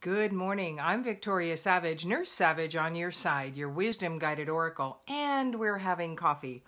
Good morning. I'm Victoria Savage, Nurse Savage on your side, your wisdom guided oracle, and we're having coffee.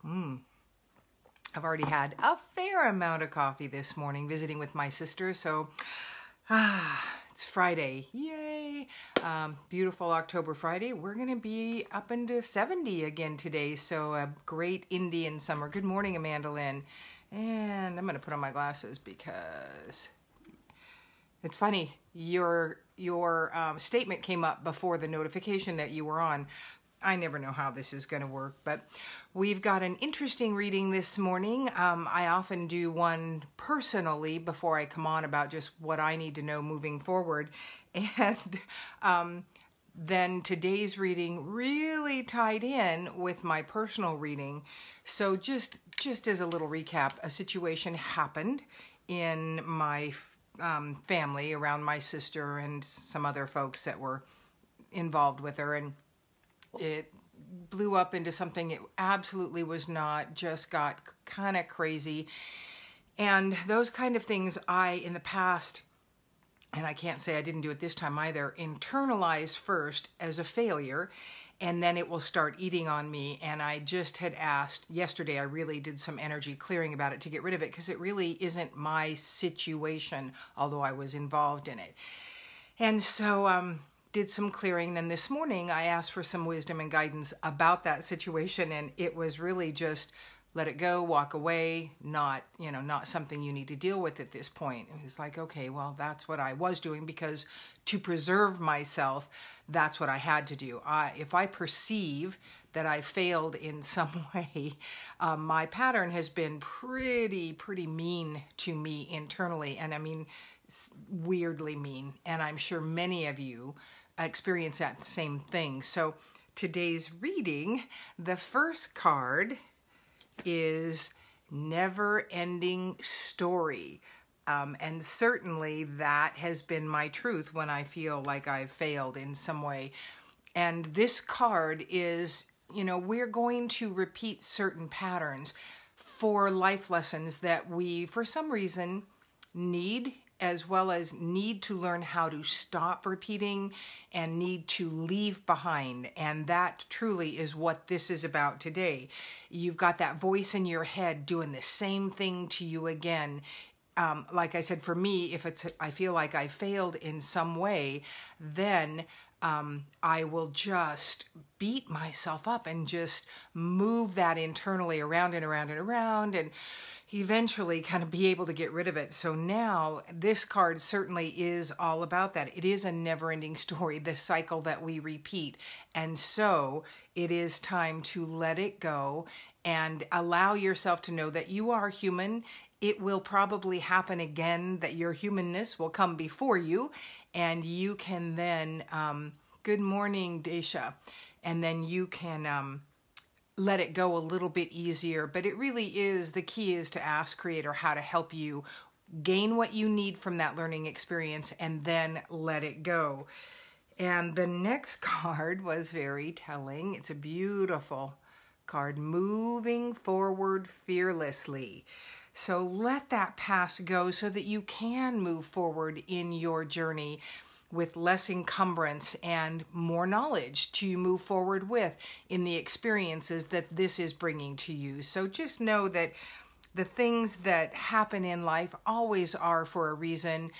I've already had a fair amount of coffee this morning visiting with my sister, so it's Friday. Yay! Beautiful October Friday. We're going to be up into 70 again today, so a great Indian summer. Good morning, Amanda Lynn. And I'm going to put on my glasses because it's funny. Your statement came up before the notification that you were on. I never know how this is going to work, but we've got an interesting reading this morning. I often do one personally before I come on about just what I need to know moving forward. And then today's reading really tied in with my personal reading. So just as a little recap, a situation happened in my family around my sister and some other folks that were involved with her, and it blew up into something it absolutely was not, just got kind of crazy. And those kind of things I, in the past, and I can't say I didn't do it this time either, internalize first as a failure, and then it will start eating on me. And I just had asked, yesterday I really did some energy clearing about it to get rid of it, because it really isn't my situation, although I was involved in it. And so did some clearing. Then this morning I asked for some wisdom and guidance about that situation, and it was really just let it go, walk away, not something you need to deal with at this point. It was like, okay, well, that's what I was doing, because to preserve myself, that's what I had to do. If I perceive that I failed in some way, my pattern has been pretty mean to me internally, and I mean weirdly mean, and I'm sure many of you experience that same thing. So today's reading, the first card is Never Ending Story. And certainly that has been my truth when I feel like I've failed in some way. And this card is, we're going to repeat certain patterns for life lessons that we, for some reason, need, as well as need to learn how to stop repeating and need to leave behind. And that truly is what this is about today. You've got that voice in your head doing the same thing to you again. Like I said, for me, if I feel like I failed in some way, then I will just beat myself up and just move that internally around and around and around, and eventually kind of be able to get rid of it. So now this card certainly is all about that. It is a never-ending story, the cycle that we repeat. And so it is time to let it go and allow yourself to know that you are human. It will probably happen again, that your humanness will come before you, and you can then, good morning, Desha, and then you can let it go a little bit easier. But it really is, the key is to ask Creator how to help you gain what you need from that learning experience and then let it go. And the next card was very telling. It's a beautiful card, Moving Forward Fearlessly. So let that past go so that you can move forward in your journey with less encumbrance and more knowledge to move forward with in the experiences that this is bringing to you. So just know that the things that happen in life always are for a reason.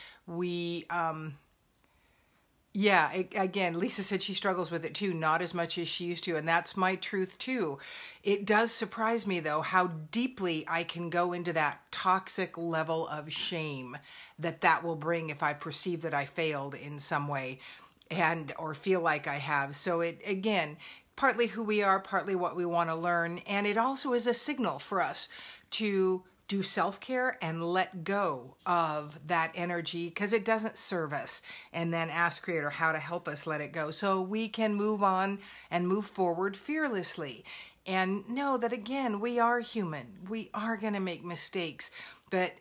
Again, Lisa said she struggles with it too, not as much as she used to, and that's my truth too. It does surprise me, though, how deeply I can go into that toxic level of shame that will bring if I perceive that I failed in some way or feel like I have. So it, again, partly who we are, partly what we want to learn, and it also is a signal for us to do self-care and let go of that energy, because it doesn't serve us, and then ask Creator how to help us let it go so we can move on and move forward fearlessly. And know that, again, we are human. We are going to make mistakes, but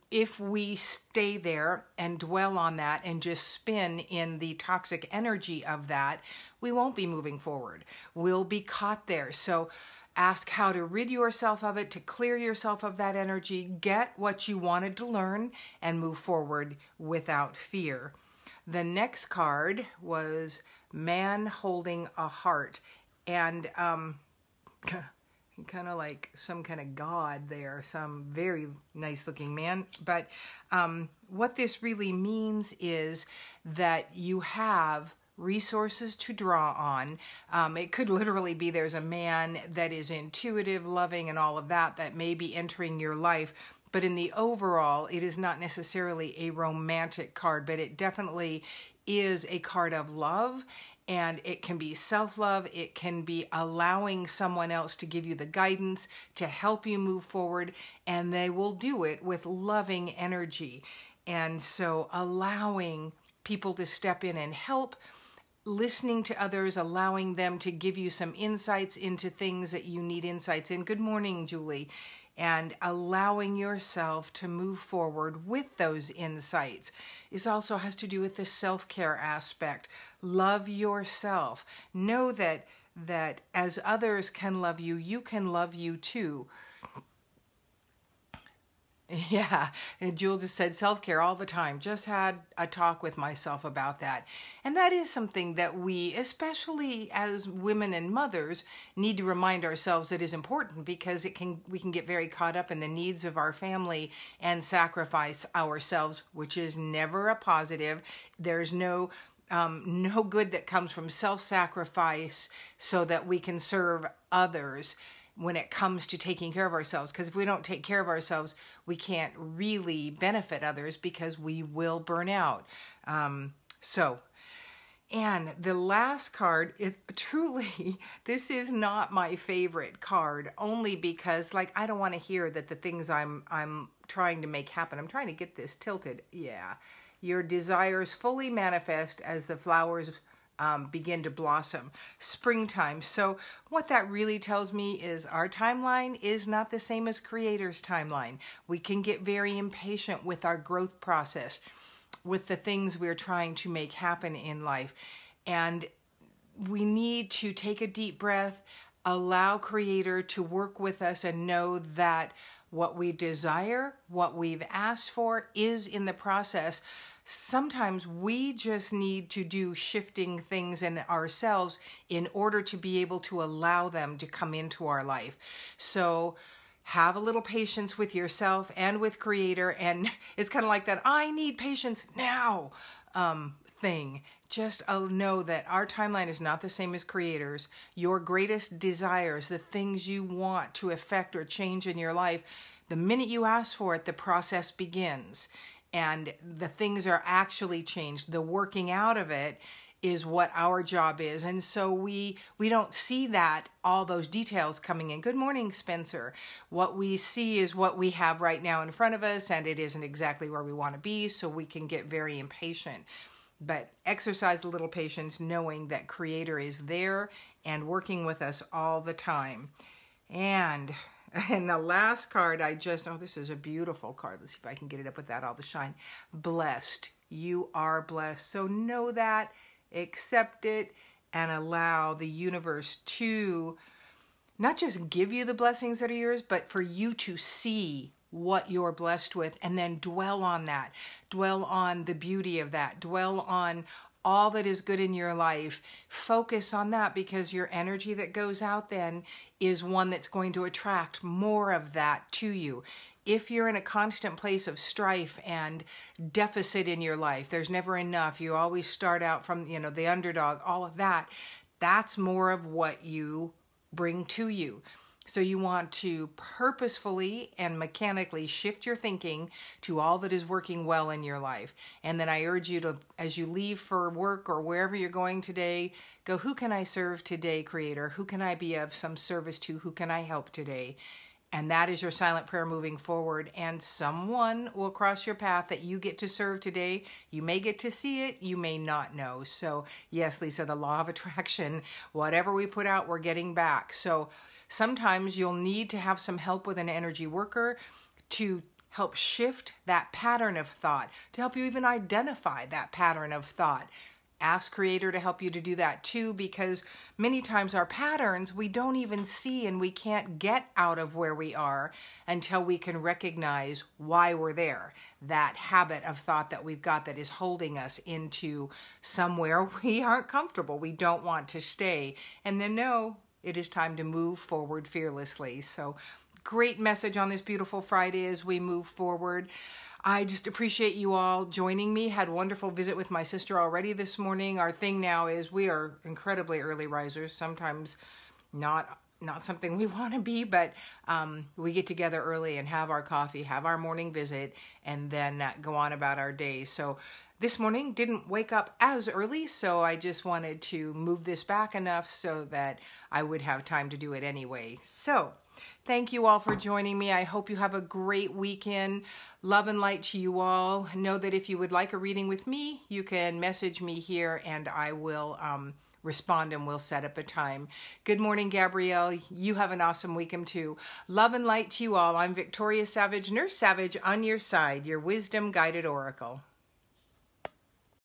if we stay there and dwell on that and just spin in the toxic energy of that, we won't be moving forward. We'll be caught there. So ask how to rid yourself of it, to clear yourself of that energy, get what you wanted to learn, and move forward without fear. The next card was Man Holding a Heart. And kind of like some kind of god there, some very nice looking man. But what this really means is that you have resources to draw on. It could literally be there's a man that is intuitive, loving, and all of that that may be entering your life. But in the overall, it is not necessarily a romantic card, but it definitely is a card of love. And it can be self-love. It can be allowing someone else to give you the guidance to help you move forward. And they will do it with loving energy. And so allowing people to step in and help, listening to others, allowing them to give you some insights into things that you need insights in. Good morning, Julie. And allowing yourself to move forward with those insights. This also has to do with the self-care aspect. Love yourself. Know that as others can love you, you can love you too. Yeah, and Jules just said self-care all the time. Just had a talk with myself about that. And that is something that we, especially as women and mothers, need to remind ourselves that is important, because we can get very caught up in the needs of our family and sacrifice ourselves, which is never a positive. There's no good that comes from self-sacrifice so that we can serve others when it comes to taking care of ourselves. Because if we don't take care of ourselves, we can't really benefit others, because we will burn out. And the last card is truly, this is not my favorite card, only because I don't want to hear that the things I'm trying to make happen. I'm trying to get this tilted. Yeah. Your desires fully manifest as the flowers begin to blossom. Springtime. So what that really tells me is our timeline is not the same as Creator's timeline. We can get very impatient with our growth process, with the things we're trying to make happen in life. And we need to take a deep breath, allow Creator to work with us, and know that what we desire, what we've asked for, is in the process. Sometimes we just need to do shifting things in ourselves in order to be able to allow them to come into our life. So have a little patience with yourself and with Creator. And it's kind of like that I need patience now thing. Just know that our timeline is not the same as Creator's. Your greatest desires, the things you want to affect or change in your life, the minute you ask for it, the process begins. And the things are actually changed. The working out of it is what our job is. And so we don't see that, all those details coming in. Good morning, Spencer. What we see is what we have right now in front of us, and it isn't exactly where we want to be, so we can get very impatient. But exercise a little patience, knowing that Creator is there and working with us all the time. And the last card, this is a beautiful card. Let's see if I can get it up without all the shine. Blessed. You are blessed. So know that, accept it, and allow the universe to not just give you the blessings that are yours, but for you to see what you're blessed with, and then dwell on that. Dwell on the beauty of that. Dwell on all that is good in your life. Focus on that, because your energy that goes out then is one that's going to attract more of that to you. If you're in a constant place of strife and deficit in your life, there's never enough, you always start out from, the underdog, all of that, that's more of what you bring to you. So you want to purposefully and mechanically shift your thinking to all that is working well in your life. And then I urge you to, as you leave for work or wherever you're going today, go, who can I serve today, Creator? Who can I be of some service to? Who can I help today? And that is your silent prayer moving forward. And someone will cross your path that you get to serve today. You may get to see it. You may not know. So yes, Lisa, the law of attraction, whatever we put out, we're getting back. So sometimes you'll need to have some help with an energy worker to help shift that pattern of thought, to help you even identify that pattern of thought. Ask Creator to help you to do that too, because many times our patterns we don't even see, and we can't get out of where we are until we can recognize why we're there. That habit of thought that we've got that is holding us into somewhere we aren't comfortable. We don't want to stay. And then no, it is time to move forward fearlessly. So great message on this beautiful Friday as we move forward. I just appreciate you all joining me. Had a wonderful visit with my sister already this morning. Our thing now is we are incredibly early risers. Sometimes not something we want to be, but we get together early and have our coffee, have our morning visit, and then go on about our day. So this morning didn't wake up as early, so I just wanted to move this back enough so that I would have time to do it anyway. So thank you all for joining me. I hope you have a great weekend. Love and light to you all. Know that if you would like a reading with me, you can message me here and I will respond and we'll set up a time. Good morning, Gabrielle. You have an awesome weekend too. Love and light to you all. I'm Victoria Savage, Nurse Savage, on your side, your wisdom guided oracle.